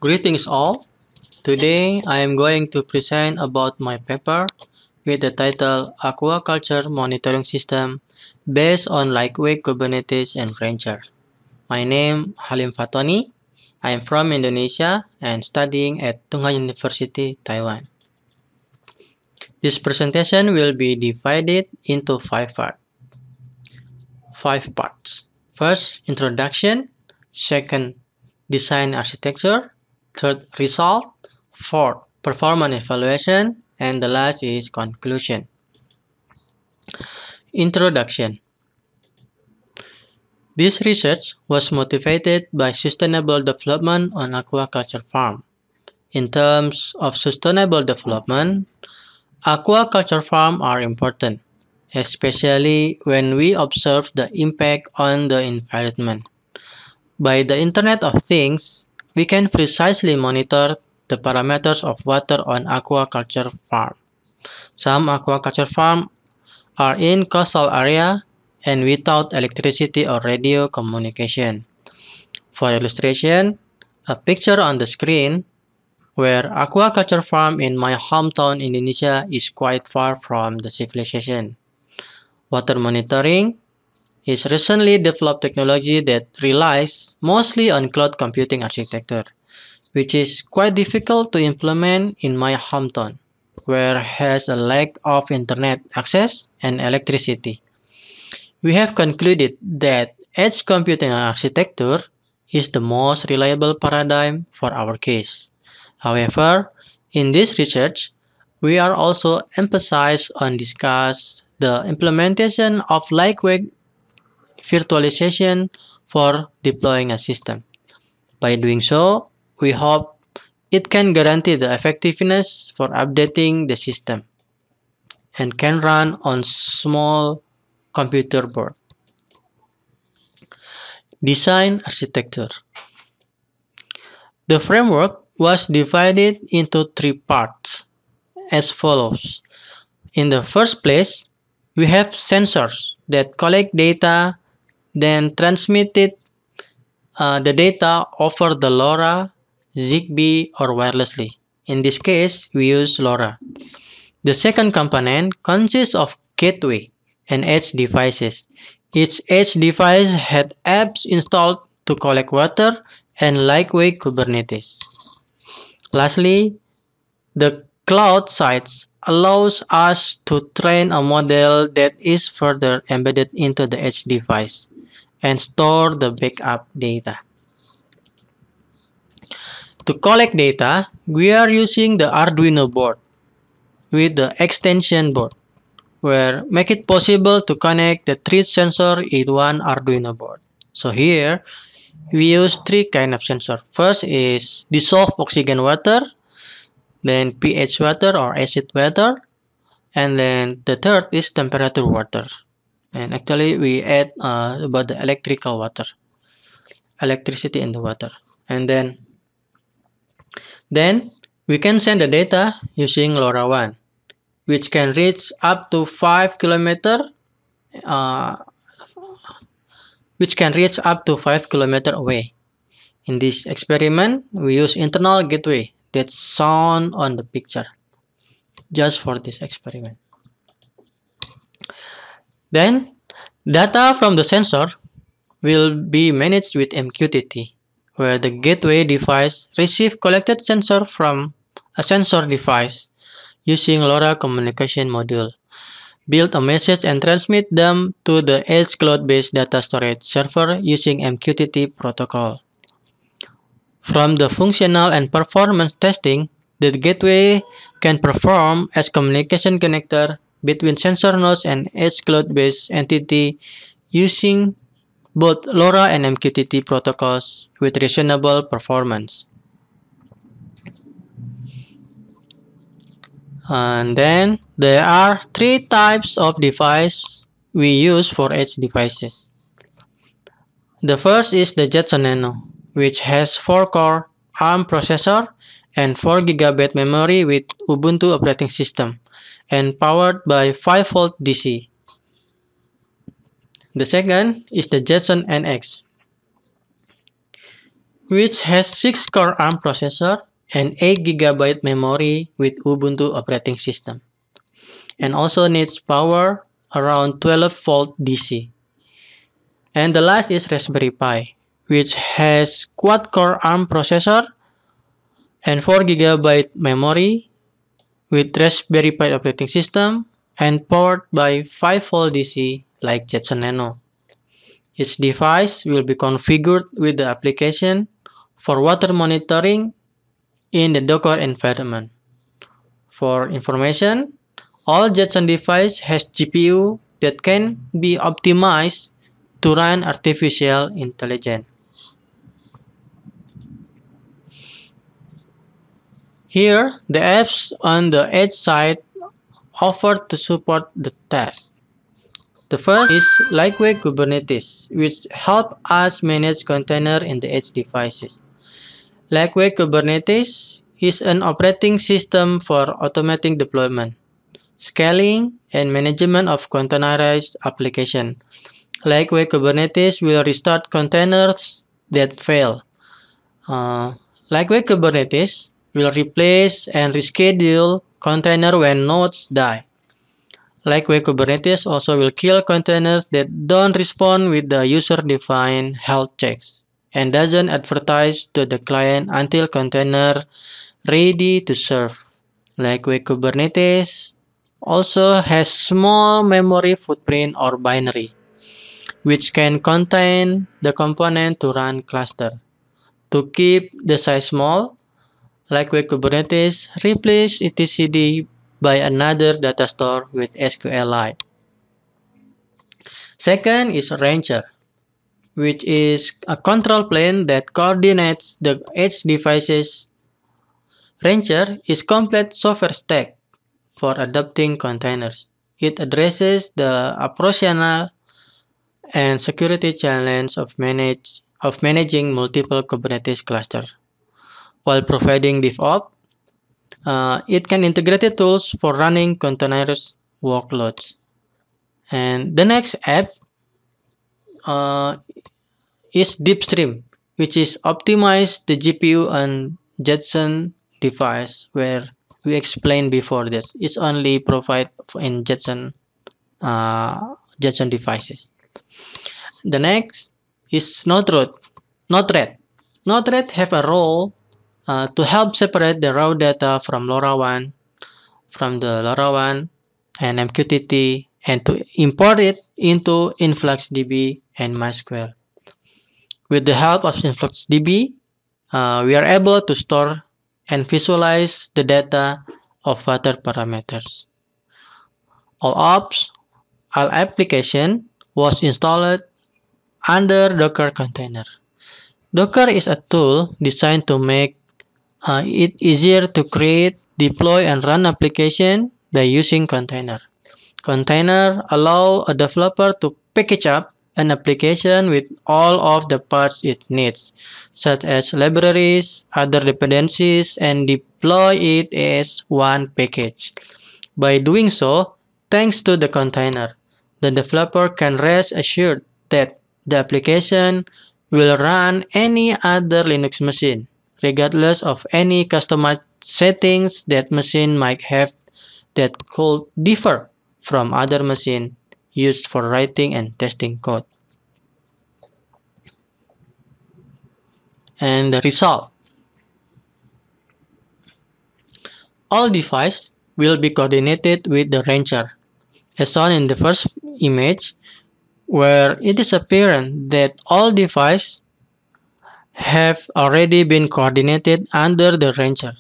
Greetings all. Today I am going to present about my paper with the title Aquaculture Monitoring System based on Lightweight Kubernetes and Rancher. My name Halim Fatoni. I am from Indonesia and studying at Tungha University, Taiwan. This presentation will be divided into five parts. First, introduction. Second, design architecture. Third, result. Fourth, performance evaluation. And the last is conclusion. Introduction. This research was motivated by sustainable development on aquaculture farm. In terms of sustainable development, aquaculture farms are important, especially when we observe the impact on the environment. By the Internet of Things, we can precisely monitor the parameters of water on aquaculture farm. Some aquaculture farms are in coastal area and without electricity or radio communication. For illustration, a picture on the screen where aquaculture farm in my hometown Indonesia is quite far from the civilization. Water monitoring is recently developed technology that relies mostly on cloud computing architecture, which is quite difficult to implement in my hometown, where has a lack of internet access and electricity. We have concluded that edge computing architecture is the most reliable paradigm for our case. However, in this research, we are also emphasized on discuss the implementation of lightweight virtualization for deploying a system. By doing so, we hope it can guarantee the effectiveness for updating the system and can run on small computer board. Design architecture. The framework was divided into three parts as follows. In the first place, we have sensors that collect data, then transmitted the data over the LoRa, ZigBee, or wirelessly. In this case, we use LoRa. The second component consists of gateway and edge devices. Each edge device had apps installed to collect water and lightweight Kubernetes. Lastly, the cloud sites allows us to train a model that is further embedded into the edge device and store the backup data. To collect data, we are using the Arduino board with the extension board, where make it possible to connect the three sensor in one Arduino board. So here, we use three kind of sensor. First is dissolved oxygen water, then pH water or acid water, and then the third is temperature water. And actually, we add about the electrical water, electricity in the water. And then we can send the data using LoRaWAN, which can reach up to 5 kilometer, away. In this experiment, we use internal gateway that's shown on the picture, just for this experiment. Then, data from the sensor will be managed with MQTT, where the gateway device receives collected sensor from a sensor device using LoRa communication module, build a message and transmit them to the edge cloud-based data storage server using MQTT protocol. From the functional and performance testing, the gateway can perform as communication connector between sensor nodes and edge cloud-based entity using both LoRa and MQTT protocols with reasonable performance. And then there are three types of device we use for edge devices. The first is the Jetson Nano, which has 4-core ARM processor and 4 GB memory with Ubuntu operating system and powered by 5V DC. The second is the Jetson NX, which has 6 core ARM processor and 8 GB memory with Ubuntu operating system, and also needs power around 12 volt DC. And the last is Raspberry Pi, which has quad-core ARM processor and 4 GB memory with Raspberry Pi operating system and powered by 5 volt DC like Jetson Nano. Each device will be configured with the application for water monitoring in the Docker environment. For information, all Jetson device has GPU that can be optimized to run artificial intelligence. Here, the apps on the Edge side offer to support the task. The first is Lightweight Kubernetes, which help us manage container in the Edge devices. Lightweight Kubernetes is an operating system for automating deployment, scaling, and management of containerized application. Lightweight Kubernetes will restart containers that fail. Lightweight Kubernetes will replace and reschedule container when nodes die. Lightweight Kubernetes also will kill containers that don't respond with the user-defined health checks and doesn't advertise to the client until container ready to serve. Lightweight Kubernetes also has small memory footprint or binary, which can contain the component to run cluster. To keep the size small, Lightweight Kubernetes replace etcd by another data store with SQLite. Second is Rancher, which is a control plane that coordinates the edge devices. Rancher is complete software stack for adopting containers. It addresses the operational and security challenge of managing multiple Kubernetes clusters. While providing DevOps, it can integrate tools for running containers workloads. And the next app is Deepstream, which is optimized the GPU on Jetson device, where we explained before this. It's only provide in Jetson devices. The next is Node-RED. Node-RED have a role to help separate the raw data from LoRaWAN, and MQTT, and to import it into InfluxDB and MySQL. With the help of InfluxDB, we are able to store and visualize the data of other parameters. All application was installed under Docker container. Docker is a tool designed to make it easier to create, deploy, and run application by using container. Container allow a developer to package up an application with all of the parts it needs, such as libraries, other dependencies, and deploy it as one package. By doing so, thanks to the container, the developer can rest assured that the application will run any other Linux machine, regardless of any customized settings that machine might have that could differ from other machines used for writing and testing code. And the result. All devices will be coordinated with the Rancher, as shown in the first image, where it is apparent that all devices have already been coordinated under the Rancher,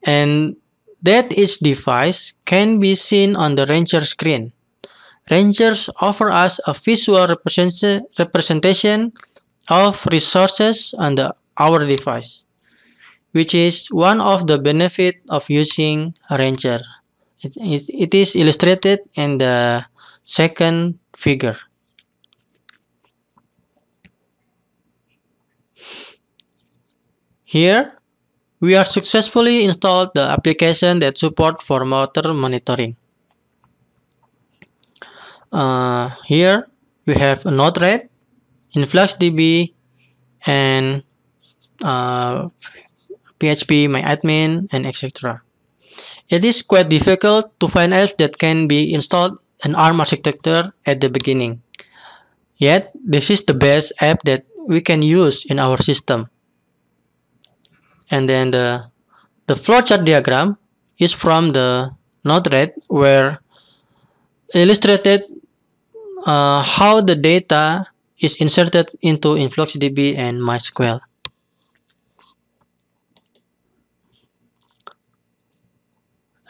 and that each device can be seen on the Rancher screen. Rangers offer us a visual representation of resources on our device, which is one of the benefits of using a Ranger. It is illustrated in the second figure. Here, we are successfully installed the application that support for water monitoring. Here we have Node-RED, InfluxDB, and PHP, MyAdmin, and etc. It is quite difficult to find apps that can be installed in ARM architecture at the beginning. Yet, this is the best app that we can use in our system. And then the flowchart diagram is from the Node-RED, where illustrated how the data is inserted into InfluxDB and MySQL.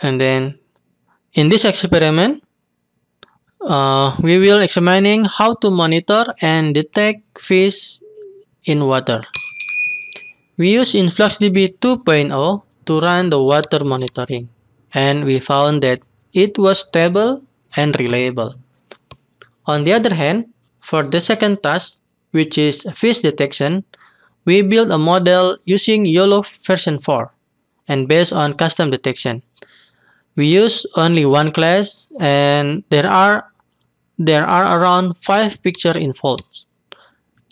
And then in this experiment, we will examining how to monitor and detect fish in water. We use InfluxDB 2.0 to run the water monitoring, and we found that it was stable and reliable. On the other hand, for the second task, which is fish detection, we built a model using YOLO version 4 and based on custom detection. We use only one class, and there are around 5 pictures involved.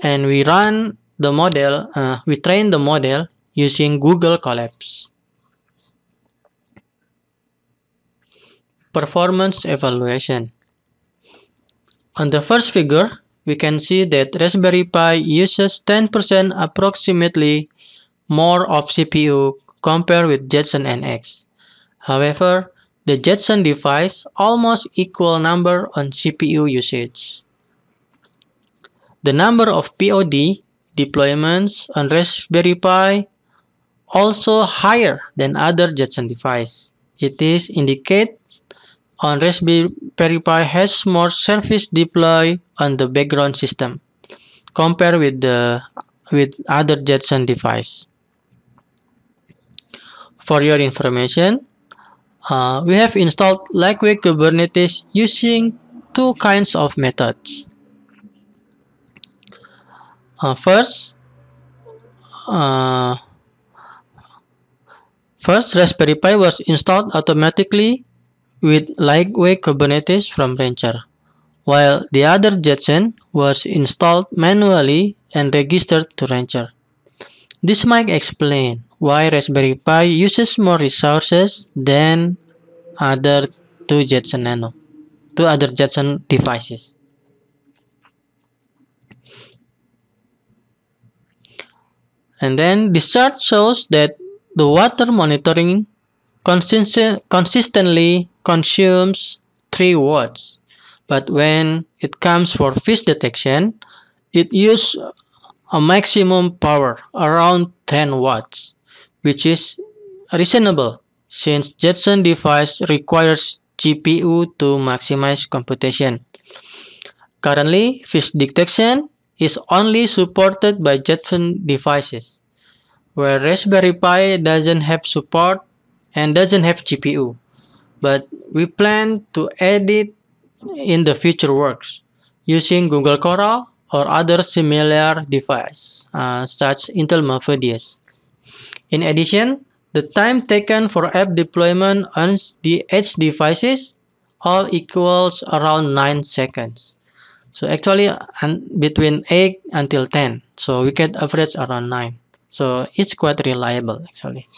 And we run the model, we train the model using Google Colabs. Performance evaluation. On the first figure, we can see that Raspberry Pi uses 10% approximately more of CPU compared with Jetson NX. However, the Jetson device almost equal number on CPU usage. The number of POD deployments on Raspberry Pi also higher than other Jetson device. It is indicate on Raspberry Pi has more service deploy on the background system compared with other Jetson device. For your information, we have installed lightweight Kubernetes using two kinds of methods. First, Raspberry Pi was installed automatically with lightweight Kubernetes from Rancher, while the other Jetson was installed manually and registered to Rancher. This might explain why Raspberry Pi uses more resources than other two other Jetson devices. And then this chart shows that the water monitoring consistently consumes 3 watts, but when it comes for fish detection, it uses a maximum power around 10 watts, which is reasonable since Jetson device requires GPU to maximize computation. Currently, fish detection is only supported by Jetson devices, where Raspberry Pi doesn't have support and doesn't have GPU, but we plan to add it in the future works using Google Coral or other similar device, such Intel Mavenir. In addition, the time taken for app deployment on the edge devices all equals around 9 seconds. So actually between 8 until 10. So we can average around 9. So it's quite reliable actually.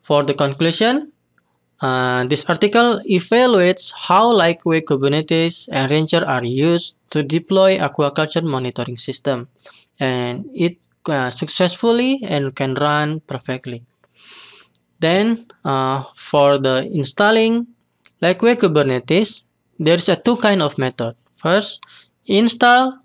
For the conclusion, this article evaluates how lightweight Kubernetes and Rancher are used to deploy aquaculture monitoring system, and it successfully and can run perfectly. Then for the installing lightweight Kubernetes, there's a two kind of method. First, install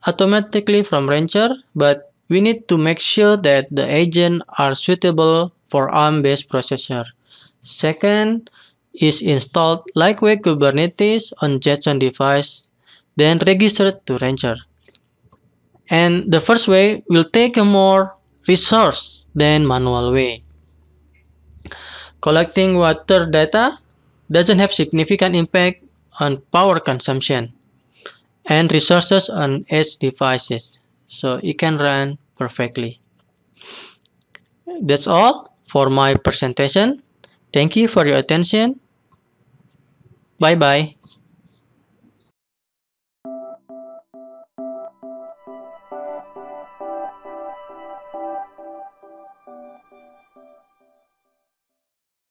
automatically from Rancher, but we need to make sure that the agents are suitable for ARM-based processor. Second is installed lightweight Kubernetes on Jetson device, then registered to Rancher. And the first way will take a more resource than manual way. Collecting water data doesn't have significant impact on power consumption and resources on edge devices, so it can run perfectly. That's all for my presentation. Thank you for your attention. Bye bye.